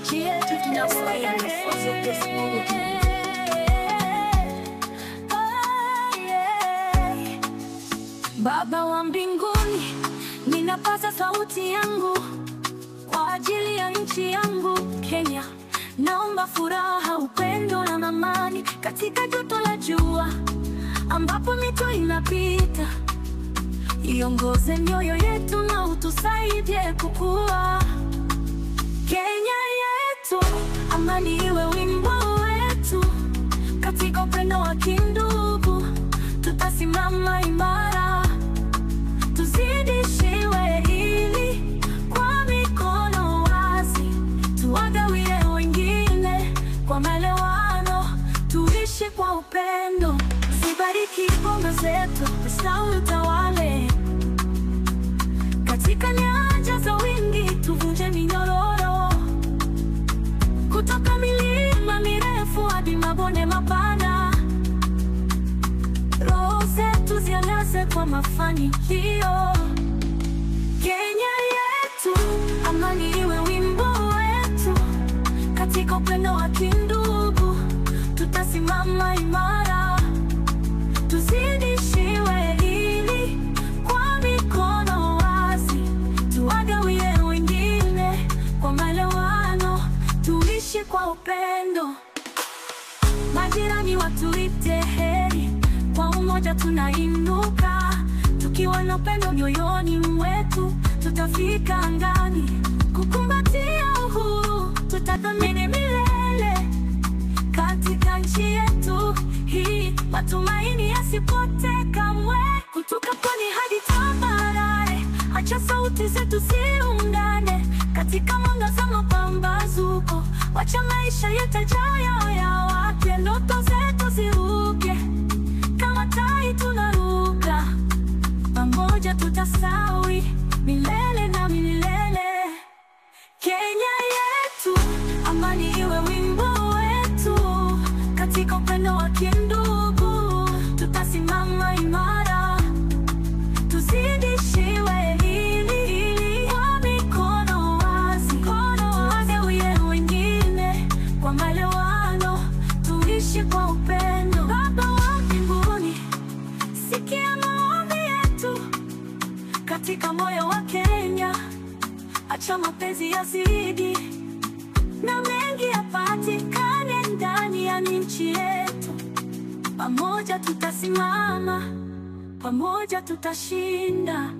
nchi yetu tunafurahia mafunzo Facebook. Baba wa mbinguni, ninapaza sauti yangu kwa ajili ya nchi yangu Kenya. Naomba furaha, upendo na amani katika joto la jua ambapo mito inapita. Iongoze mioyo yetu na utusaidie kukua. Kenya yetu, amani iwe wimbo wetu. Katika upendo wa kindugu tutasimama imara. Tuzidishiwe hili kwa mikono wazi, tuwagawie wengine kwa maelewano, tuishi kwa upendo. Zibariki bonga zetu, Uislamu utawale katika nyanja za wingi, tuvunje minyororo kutoka milima mirefu hadi mabonde mapana. Roho zetu ziangaze kwa mafanikio. Kenya yetu, amani iwe wimbo wetu. Katika upendo wa kindugu tutasimama imara. Tuzidishiwe hili kwa mikono wazi, tuwagawie wengine kwa maelewano, tuishi kwa upendo. Majirani watuite heri, kwa umoja tunainuka. Tukiwa na upendo mioyoni mwetu, tutafika angani. Kukumbatia uhuru, tutathamini milele katika nchi yetu hii. Matumaini yasipotee kamwe, kutoka pwani hadi tambarare. Acha sauti zetu ziungane katika mwangaza mapambazuko. Wacha maisha yatajayo ya wapya, ndoto zetu ziruke kama tai tunaruka. Pamoja tutastawi milele na milele. Kenya yetu, amani iwe wimbo wetu. Katika upendo wa kindugu tutasimama imara. Tuzidishiwe hili kwa mikono wazi, tuwagawie wengine kwa maelewano, tuishi kwa upendo. Baba wa mbinguni, sikia maombi yetu katika moyo wa Kenya. Acha mapenzi yazidi na mengi yapatikane ndani ya nchi yetu. Pamoja tutasimama, pamoja tutashinda.